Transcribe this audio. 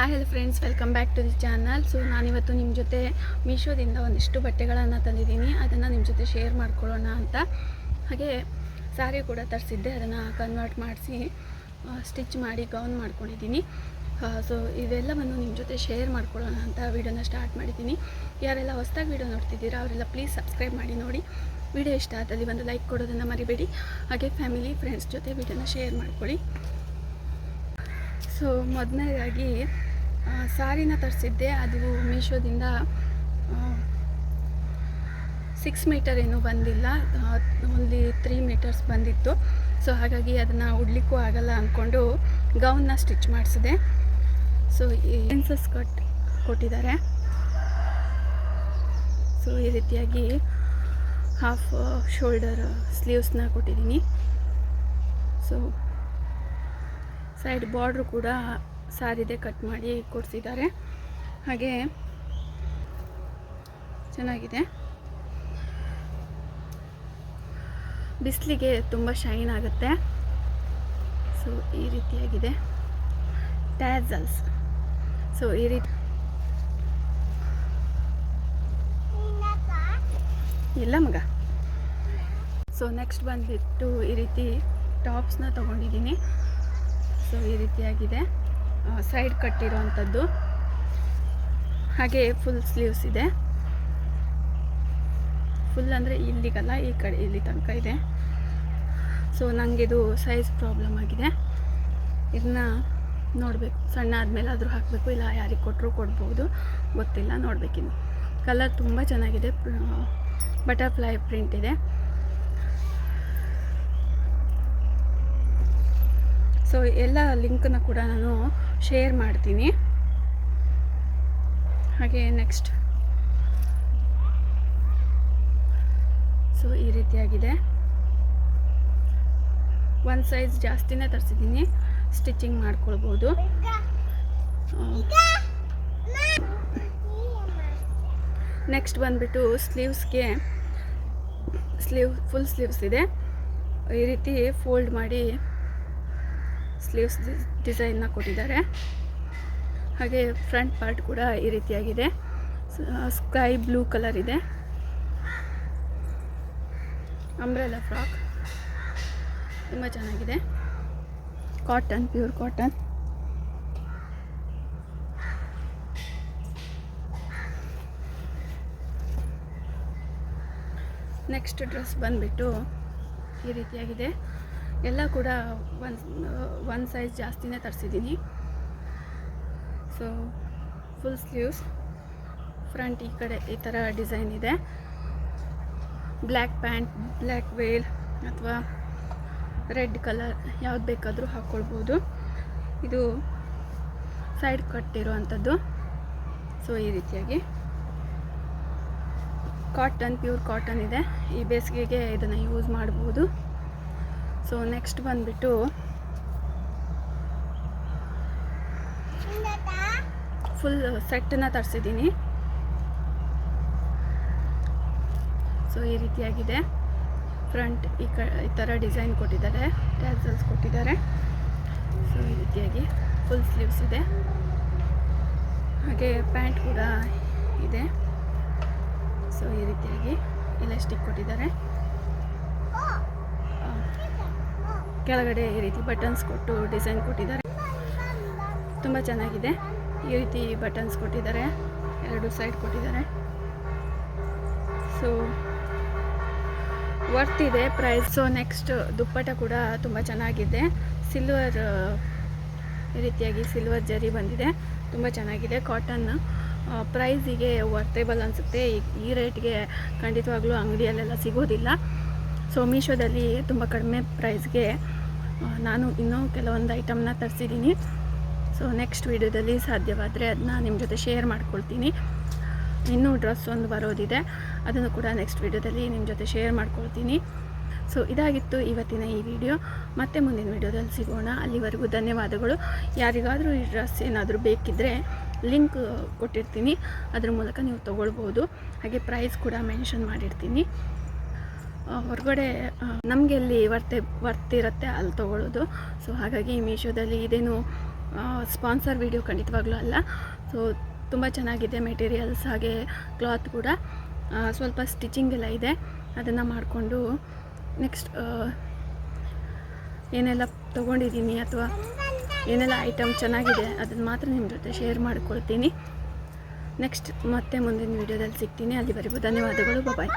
Hi hello friends, welcome back to the channel. So ನಾನಿವತ್ತು ನಿಮ್ಮ ಜೊತೆ ಮೀಶೋದಿಂದ ಒಂದಿಷ್ಟು ಬಟ್ಟೆಗಳನ್ನು ತಂದಿದ್ದೀನಿ. ಅದನ್ನು ನಿಮ್ಮ ಜೊತೆ ಶೇರ್ ಮಾಡ್ಕೊಳ್ಳೋಣ ಅಂತ. ಹಾಗೆ ಸ್ಯಾರಿ ಕೂಡ ತರಿಸಿದ್ದೆ, ಅದನ್ನು ಕನ್ವರ್ಟ್ ಮಾಡಿಸಿ ಸ್ಟಿಚ್ ಮಾಡಿ ಗೌನ್ ಮಾಡ್ಕೊಂಡಿದ್ದೀನಿ. ಸೊ ಇವೆಲ್ಲವನ್ನು ನಿಮ್ಮ ಜೊತೆ ಶೇರ್ ಮಾಡ್ಕೊಳ್ಳೋಣ ಅಂತ ವೀಡಿಯೋನ ಸ್ಟಾರ್ಟ್ ಮಾಡಿದ್ದೀನಿ. ಯಾರೆಲ್ಲ ಹೊಸದಾಗಿ ವೀಡಿಯೋ ನೋಡ್ತಿದ್ದೀರಾ ಅವರೆಲ್ಲ ಪ್ಲೀಸ್ ಸಬ್ಸ್ಕ್ರೈಬ್ ಮಾಡಿ ನೋಡಿ. ವಿಡಿಯೋ ಇಷ್ಟ ಆದಲ್ಲಿ ಒಂದು ಲೈಕ್ ಕೊಡೋದನ್ನು ಮರಿಬೇಡಿ. ಹಾಗೆ ಫ್ಯಾಮಿಲಿ ಫ್ರೆಂಡ್ಸ್ ಜೊತೆ ವಿಡಿಯೋನ ಶೇರ್ ಮಾಡ್ಕೊಳ್ಳಿ. ಸೊ ಮೊದಲನೇದಾಗಿ ಸಾರಿನ ತರಿಸಿದ್ದೆ. ಅದು ಮೀಶೋದಿಂದ 6 ಮೀಟರ್ ಏನೂ ಬಂದಿಲ್ಲ, ಓನ್ಲಿ 3 ಮೀಟರ್ಸ್ ಬಂದಿತ್ತು. ಸೊ ಹಾಗಾಗಿ ಅದನ್ನು ಉಡ್ಲಿಕ್ಕೂ ಆಗಲ್ಲ ಅಂದ್ಕೊಂಡು ಗೌನ್ನ ಸ್ಟಿಚ್ ಮಾಡಿಸಿದೆ. ಸೊ ಈ ಪ್ರಿನ್ಸಸ್ ಕಟ್ ಕೊಟ್ಟಿದ್ದಾರೆ. ಸೊ ಈ ರೀತಿಯಾಗಿ ಹಾಫ್ ಶೋಲ್ಡರ್ ಸ್ಲೀವ್ಸ್ನ ಕೊಟ್ಟಿದ್ದೀನಿ. ಸೊ ಸೈಡ್ ಬಾರ್ಡ್ರು ಕೂಡ ಸಾರಿದೆ ಕಟ್ ಮಾಡಿ ಕೊಡಿಸಿದ್ದಾರೆ. ಹಾಗೆ ಚೆನ್ನಾಗಿದೆ, ಬಿಸಿಲಿಗೆ ತುಂಬ ಶೈನ್ ಆಗುತ್ತೆ. ಸೊ ಈ ರೀತಿಯಾಗಿದೆ ಟ್ಯಾಸಲ್ಸ್. ಸೊ ಈ ರೀತಿ ಇಲ್ಲ ಮಗ. ಸೊ ನೆಕ್ಸ್ಟ್ ಬಂದುಬಿಟ್ಟು ಈ ರೀತಿ ಟಾಪ್ಸ್ನ ತೊಗೊಂಡಿದ್ದೀನಿ. ಸೊ ಈ ರೀತಿಯಾಗಿದೆ, ಸೈಡ್ ಕಟ್ಟಿರೋವಂಥದ್ದು. ಹಾಗೆ ಫುಲ್ ಸ್ಲೀವ್ಸ್ ಇದೆ. ಫುಲ್ ಅಂದರೆ ಇಲ್ಲಿಗಲ್ಲ, ಈ ಕಡೆ ಇಲ್ಲಿ ತನಕ ಇದೆ. ಸೊ ನನಗಿದು ಸೈಜ್ ಪ್ರಾಬ್ಲಮ್ ಆಗಿದೆ. ಇದನ್ನ ನೋಡಬೇಕು, ಸಣ್ಣ ಆದಮೇಲೆ ಆದರೂ ಹಾಕಬೇಕು, ಇಲ್ಲ ಯಾರಿಗೆ ಕೊಟ್ಟರು ಕೊಡ್ಬೋದು, ಗೊತ್ತಿಲ್ಲ, ನೋಡಬೇಕಿನ್ನು. ಕಲರ್ ತುಂಬ ಚೆನ್ನಾಗಿದೆ, ಬಟರ್ಫ್ಲೈ ಪ್ರಿಂಟ್ ಇದೆ. ಸೊ ಎಲ್ಲ ಲಿಂಕನ್ನು ಕೂಡ ನಾನು ಶೇರ್ ಮಾಡ್ತೀನಿ. ಹಾಗೆ ನೆಕ್ಸ್ಟ್ ಸೊ ಈ ರೀತಿಯಾಗಿದೆ. ಒಂದು ಸೈಜ್ ಜಾಸ್ತಿನೇ ತರಿಸಿದ್ದೀನಿ, ಸ್ಟಿಚಿಂಗ್ ಮಾಡ್ಕೊಳ್ಬೋದು. ನೆಕ್ಸ್ಟ್ ಬಂದುಬಿಟ್ಟು ಸ್ಲೀವ್ಸ್ಗೆ ಫುಲ್ ಸ್ಲೀವ್ಸ್ ಇದೆ. ಈ ರೀತಿ ಫೋಲ್ಡ್ ಮಾಡಿ ಸ್ಲೀವ್ಸ್ ಡಿಸೈನ್ನ ಕೊಟ್ಟಿದ್ದಾರೆ. ಹಾಗೆ ಫ್ರಂಟ್ ಪಾರ್ಟ್ ಕೂಡ ಈ ರೀತಿಯಾಗಿದೆ, ಸ್ಕೈ ಬ್ಲೂ ಕಲರ್ ಇದೆ. ಅಂಬ್ರೆಲಾ ಫ್ರಾಕ್ ತುಂಬ ಚೆನ್ನಾಗಿದೆ, cotton, pure cotton. Next dress ಬಂದುಬಿಟ್ಟು ಈ ರೀತಿಯಾಗಿದೆ. ಎಲ್ಲ ಕೂಡ ಒಂದು ಸೈಜ್ ಜಾಸ್ತಿನೇ ತರಿಸಿದ್ದೀನಿ. ಸೊ ಫುಲ್ ಸ್ಲೀವ್ಸ್, ಫ್ರಂಟ್ ಈ ಕಡೆ ಈ ಥರ ಡಿಸೈನ್ ಇದೆ. ಬ್ಲ್ಯಾಕ್ ಪ್ಯಾಂಟ್, ಬ್ಲ್ಯಾಕ್ ವೇಲ್ ಅಥವಾ ರೆಡ್ ಕಲರ್ ಯಾವ್ದು ಬೇಕಾದರೂ ಹಾಕ್ಕೊಳ್ಬೋದು. ಇದು ಸೈಡ್ ಕಟ್ಟಿರುವಂಥದ್ದು. ಸೊ ಈ ರೀತಿಯಾಗಿ ಕಾಟನ್, ಪ್ಯೂರ್ ಕಾಟನ್ ಇದೆ. ಈ ಬೇಸಿಗೆಗೆ ಇದನ್ನು ಯೂಸ್ ಮಾಡ್ಬೋದು. ಸೊ ನೆಕ್ಸ್ಟ್ ಬಂದುಬಿಟ್ಟು ಫುಲ್ ಸೆಟ್ಟನ್ನು ತರಿಸಿದ್ದೀನಿ. ಸೊ ಈ ರೀತಿಯಾಗಿದೆ, ಫ್ರಂಟ್ ಈ ಥರ ಡಿಸೈನ್ ಕೊಟ್ಟಿದ್ದಾರೆ, ಟ್ಯಾಸಲ್ಸ್ ಕೊಟ್ಟಿದ್ದಾರೆ. ಸೊ ಈ ರೀತಿಯಾಗಿ ಫುಲ್ ಸ್ಲೀವ್ಸ್ ಇದೆ. ಹಾಗೆ ಪ್ಯಾಂಟ್ ಕೂಡ ಇದೆ. ಸೊ ಈ ರೀತಿಯಾಗಿ ಎಲಾಸ್ಟಿಕ್ ಕೊಟ್ಟಿದ್ದಾರೆ. ಕೆಳಗಡೆ ಈ ರೀತಿ ಬಟನ್ಸ್ ಕೊಟ್ಟು ಡಿಸೈನ್ ಕೊಟ್ಟಿದ್ದಾರೆ, ತುಂಬ ಚೆನ್ನಾಗಿದೆ. ಈ ರೀತಿ ಬಟನ್ಸ್ ಕೊಟ್ಟಿದ್ದಾರೆ, 2 ಸೈಡ್ ಕೊಟ್ಟಿದ್ದಾರೆ. ಸೊ ವರ್ತ್ ಇದೆ ಪ್ರೈಸ್. ಸೊ ನೆಕ್ಸ್ಟ್ ದುಪ್ಪಟ ಕೂಡ ತುಂಬ ಚೆನ್ನಾಗಿದೆ, ಸಿಲ್ವರ್ ಈ ರೀತಿಯಾಗಿ ಸಿಲ್ವರ್ ಜರಿ ಬಂದಿದೆ, ತುಂಬ ಚೆನ್ನಾಗಿದೆ. ಕಾಟನ್ ಪ್ರೈಸಿಗೆ ವರ್ತೇಬಲ್ ಅನಿಸುತ್ತೆ. ಈ ರೇಟ್ಗೆ ಖಂಡಿತವಾಗ್ಲೂ ಅಂಗಡಿಯಲ್ಲೆಲ್ಲ ಸಿಗೋದಿಲ್ಲ. ಸೊ ಮೀಶೋದಲ್ಲಿ ತುಂಬ ಕಡಿಮೆ ಪ್ರೈಸ್ಗೆ ನಾನು ಇನ್ನೂ ಕೆಲವೊಂದು ಐಟಮ್ನ ತರಿಸಿದ್ದೀನಿ. ಸೊ ನೆಕ್ಸ್ಟ್ ವೀಡಿಯೋದಲ್ಲಿ ಸಾಧ್ಯವಾದರೆ ಅದನ್ನ ನಿಮ್ಮ ಜೊತೆ ಶೇರ್ ಮಾಡ್ಕೊಳ್ತೀನಿ. ಇನ್ನೂ ಡ್ರೆಸ್ ಒಂದು ಬರೋದಿದೆ, ಅದನ್ನು ಕೂಡ ನೆಕ್ಸ್ಟ್ ವೀಡಿಯೋದಲ್ಲಿ ನಿಮ್ಮ ಜೊತೆ ಶೇರ್ ಮಾಡ್ಕೊಳ್ತೀನಿ. ಸೊ ಇದಾಗಿತ್ತು ಇವತ್ತಿನ ಈ ವಿಡಿಯೋ. ಮತ್ತೆ ಮುಂದಿನ ವೀಡಿಯೋದಲ್ಲಿ ಸಿಗೋಣ. ಅಲ್ಲಿವರೆಗೂ ಧನ್ಯವಾದಗಳು. ಯಾರಿಗಾದರೂ ಈ ಡ್ರೆಸ್ ಏನಾದರೂ ಬೇಕಿದ್ದರೆ ಲಿಂಕ್ ಕೊಟ್ಟಿರ್ತೀನಿ, ಅದ್ರ ಮೂಲಕ ನೀವು ತೊಗೊಳ್ಬೋದು. ಹಾಗೆ ಪ್ರೈಸ್ ಕೂಡ ಮೆನ್ಷನ್ ಮಾಡಿರ್ತೀನಿ. ಹೊರಗಡೆ ನಮಗೆ ಎಲ್ಲಿ ವರ್ತಿರುತ್ತೆ ಅಲ್ಲಿ ತೊಗೊಳ್ಳೋದು. ಸೊ ಹಾಗಾಗಿ ಮೀಶೋದಲ್ಲಿ ಇದೇನು ಸ್ಪಾನ್ಸರ್ ವಿಡಿಯೋ ಖಂಡಿತವಾಗ್ಲೂ ಅಲ್ಲ. ಸೊ ತುಂಬ ಚೆನ್ನಾಗಿದೆ ಮೆಟೀರಿಯಲ್ಸ್, ಹಾಗೆ ಕ್ಲಾತ್ ಕೂಡ ಸ್ವಲ್ಪ ಸ್ಟಿಚಿಂಗ್ ಎಲ್ಲ ಇದೆ. ಅದನ್ನು ಮಾಡಿಕೊಂಡು ನೆಕ್ಸ್ಟ್ ಏನೆಲ್ಲ ತೊಗೊಂಡಿದ್ದೀನಿ ಅಥವಾ ಏನೆಲ್ಲ ಐಟಮ್ ಚೆನ್ನಾಗಿದೆ ಅದನ್ನು ಮಾತ್ರ ನಿಮ್ಮ ಜೊತೆ ಶೇರ್ ಮಾಡ್ಕೊಳ್ತೀನಿ. ನೆಕ್ಸ್ಟ್ ಮತ್ತೆ ಮುಂದಿನ ವೀಡಿಯೋದಲ್ಲಿ ಸಿಗ್ತೀನಿ. ಅಲ್ಲಿವರೆಗೂ ಧನ್ಯವಾದಗಳು. ಬಾಯ್.